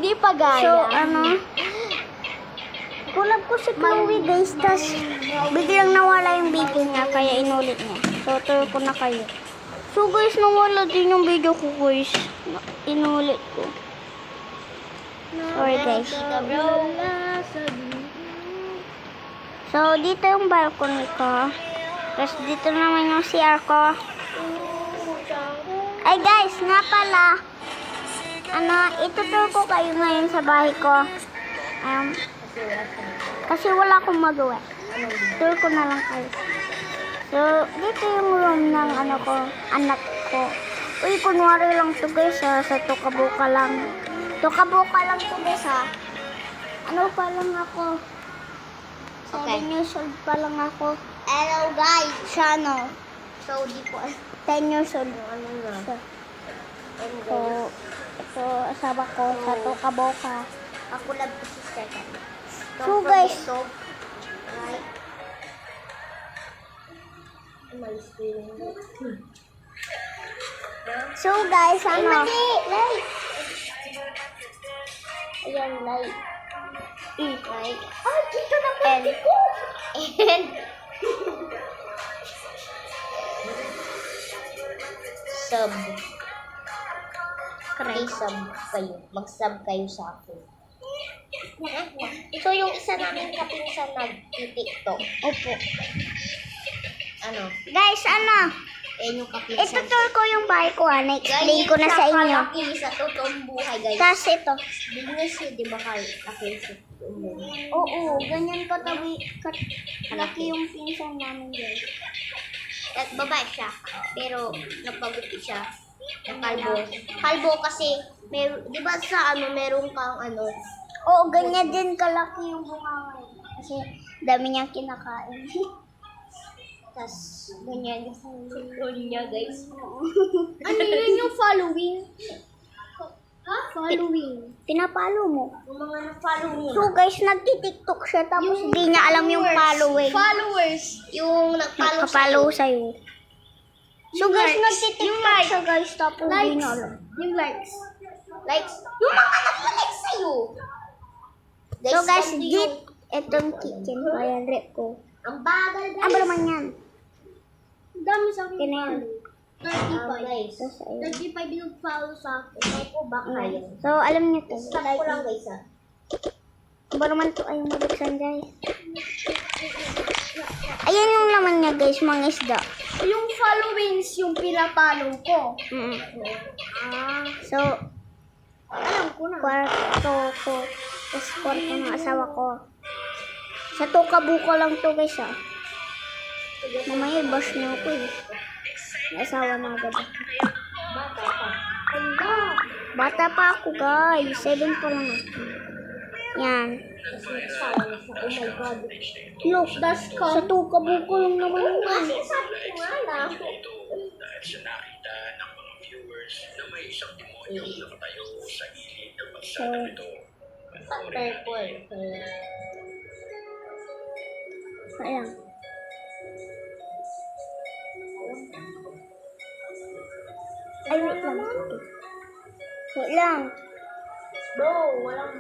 Hindi pa gaya. So, kulab ko si Chloe guys, tas biglang nawala yung video niya, kaya inulit niya. So, tuloy ko na kayo. So guys, nawala din yung video ko guys. Inulit ko. Sorry guys. So, dito yung balcony ko. Tapos dito naman yung CR ko. Ay guys, nga pala. Itutur ko kayo ngayon sa bahay ko. Kasi wala akong magawa. Tour ko na lang kayo. So, dito yung room ng anak ko. Uy, kunwari lang to guys ha. Sa tukabuka lang. Tukabuka lang to guys ha. Ano pa lang ako? 7 years old pa lang ako. Hello guys. Siya So, di po. 10 years old. So, ito asawa ko sa tukabuka. Ako lang po si second. So guys. Right. So guys, light. Ayan, light. Right. Dito na pati ko. And sub. Sub kayo. Mag-sub kayo sa akin. So, yung isa namin kapinsan nag-TikTok. Opo. Guys, yung kapinsan. Ito tour ko yung bahay ko, na-explain ko na sa inyo. Kalaki sa totoong buhay, guys. Tapos ito. Business yun, di ba kalaki sa totoong buhay? Oo, ganyan kalaki yung pinsan namin, guys. At babae siya, pero napaguti siya. Kalbo kasi, di ba sa meron kang Oo, ganyan din kalaki yung bunganga. Kasi dami niyang kinakain. Tapos, ganyan yung control niya, guys. Ano yun yung following? Following. Pinapalo mo. Yung mga na-follow mo. So guys, nagtitiktok siya tapos hindi niya alam yung following. Followers. Yung nagpalo sa'yo. So guys, nagtitiktok siya guys tapos hindi niya alam. Yung likes. Yung mga nag-like sa'yo. So guys, itong kitchen ko, ayan, rep ko. Ang bagal guys. Ano naman yan? Ang dami sa akin. Kinayan. 35. 35 yung follow sa akin. Ako ba kaya? So, alam niyo to. Stop ko lang guys Ba naman to ay mabuksan guys. Ayan yung laman niya guys, mga isda. Yung followings yung pinapalo ko. So, Alam ko na. kwarto ko. Tapos kwarto ng asawa ko. Sa tukabuka lang to guys Mamaya bash niyo ako May asawa na agad. Bata pa. Bata pa ako guys. 7 pa lang ako. Yan. Oh my God. Look, sa tukabuka lang naman ako. Kasi sabi ko nga lang. Dahil siya nakita ng mga viewers na may isang demonyo na nakatayo sa gilid ng magsada nito. Ayan. Ay, wait lang. Wait lang. Bro, walang...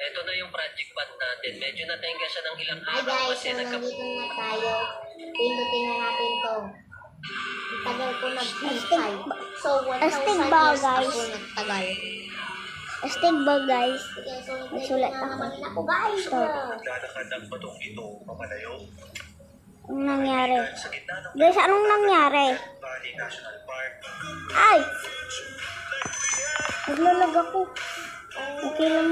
Ito na yung project pad natin. Medyo natenga siya ng ilang Hi araw guys, kasi so nandito na tayo. Pindutin na natin to. Ang tagal ko nag-hintay. So, 1,000 Astig ba, years guys? Ako nagtagal. Astig ba guys? Sige, so Nagsulat na ako. naman ako guys. Ito. Naglalakad ang batong ito papalayo Anong nangyari? sa gitna ng Guys, anong nangyari? Bali National Park. Ay! Naglalag ako. Okay lang.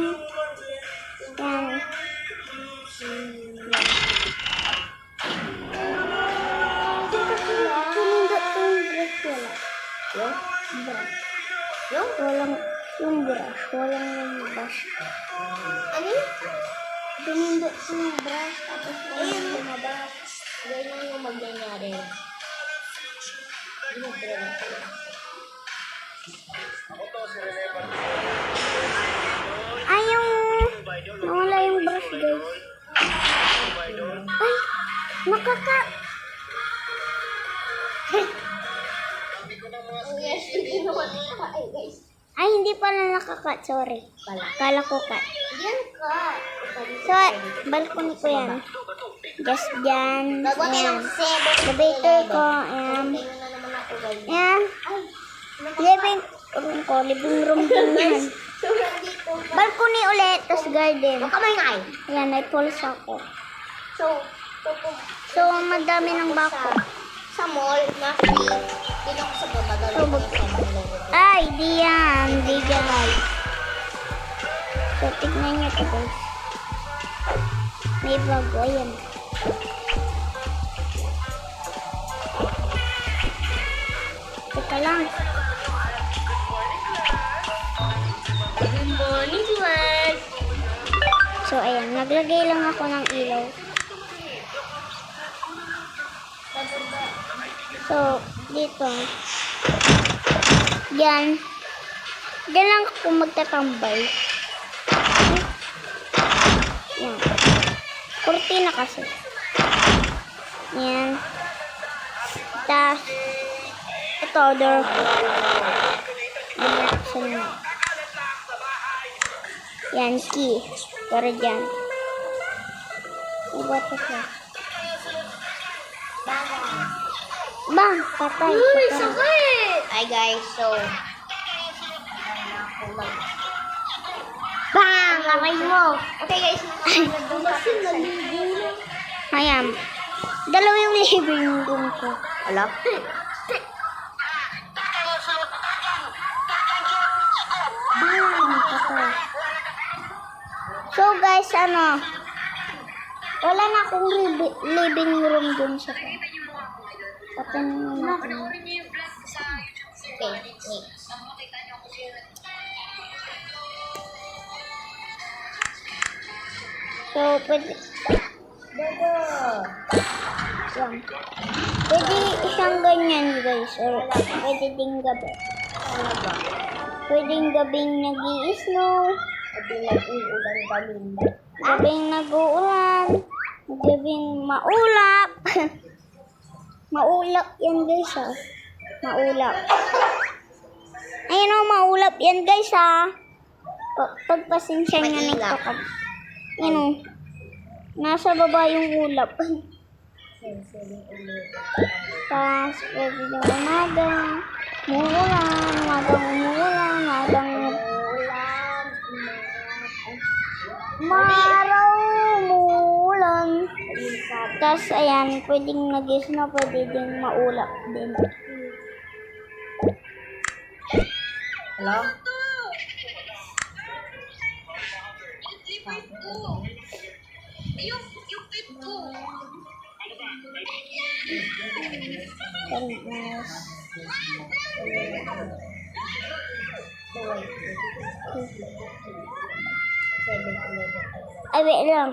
Yan. Pinindot ko yung brush wala. Walang yung brush. Walang yung brush. Ano yun? Pinindot ko yung brush tapos walang lumabas. Ganyan yung magyayari. Ay, yung nawala yung brush guys. Ay! Nakaka... Yes, hindi naman ay guys. Ay, hindi pala nakakat. Sorry. Kala ko cut. Yan ka. So, balcony ko yan. Just dyan. Gagawa tayo Ayan. ng 7. Debater ko. Ayan. Tingnan na naman ako guys. Ayan. Living room ko. Living room din yan. So, nandito. Balcony ulit. Tapos garden. Huwag ka maingay. Ayan, may pulse ako. So, So, madami ng bako. sa mall, na free. Dito ako sa baba. Gagawin ko sa mall. Ay, di yan. Di yan. So, tignan nyo ito guys. May bago. Ayan. Teka lang. Good morning, class. So, ayan. Naglagay lang ako ng ilaw. So, dito. Yan. Diyan lang ako magtatambay. Yan. Kurtina kasi. Yan. Tapos, ito, door ko. Buksan mo. Yan, key. Para dyan. Iba ito siya. Bang! Patay. Uy, Patay. sakit! Hi guys, so... Bang! Aray mo! Okay guys, kasi naligo na. Ayan. Dalawa yung living room ko. Wala? Bang! Patay. So guys, ano? Wala na akong living room dun sa ko. Patay na natin. Okay, next. So, pwede... Yan. Pwede isang ganyan guys. Or pwede ding gabi. Pwedeng gabing nag-i-snow. Sabi nag-uulan kami. Gabing nag-uulan. Gabing maulap. Maulap yan guys ah. Maulap. Ayun o, maulap yan guys ah. Pagpasensya nga nito Mailap. ka. Ayun o. Nasa baba yung ulap. Tapos, pwede yung umaga. Umuulan. Umagang umuulan. Umagang maraw umuulan. Tapos, ayan, pwedeng nag-snow, pwede din maulap din. Hello? Tapos, ay, wait lang.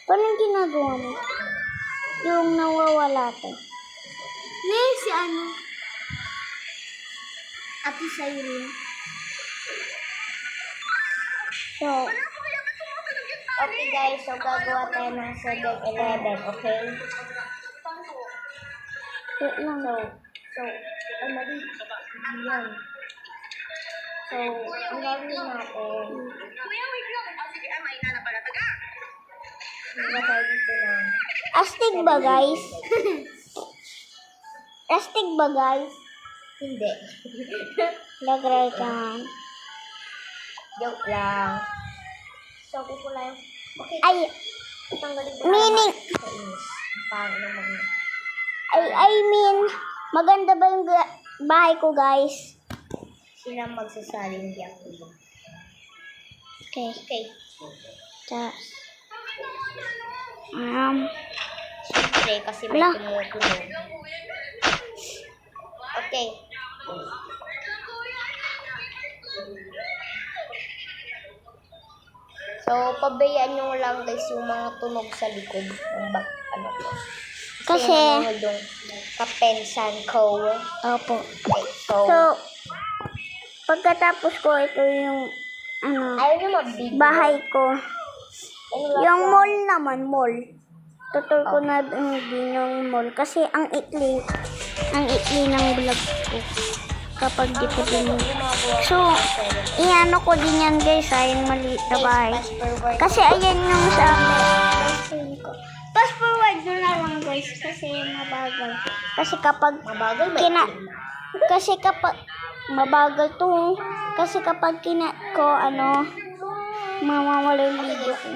Paano yung ginagawa mo? Yung nawawala to. Si ano? Ate Cyrene. So, Okay guys, so gagawa tayo ng 7-Eleven, okay? wait lang. Mali. Yan. So, ang gagawin natin, ilagay dito na. Astig ba, guys? Astig ba, guys? Hindi. Lagray ka. Joke lang. So, kukulay. Okay, Ay, tanggalin ko meaning, sa inis. Paano naman. I mean, maganda ba yung bahay ko, guys? Sila magsasaling di ako. Okay. Okay. Tapos, Siyempre, kasi may Wala. tumutunog. Okay. So, pabayaan nyo lang guys yung mga tunog sa likod ng back, ano to. Kasi, nanonood yung kapensan ko. opo. Okay, So, pagkatapos ko, ito yung Ayaw nyo mag-video. bahay ko. Ano lang Yung siya? mall naman, mall. Tutur ko na din yung mall. Kasi ang ikli ng vlog ko. Kapag di ko din. So, iano ko din yan guys, yung maliit na bahay. Kasi ayan yung sa amin. Fast forward nyo na lang guys, kasi mabagal. Kasi kapag Mabagal ba? kasi kapag mabagal to. Kasi kapag ko, mamawala yung video ko.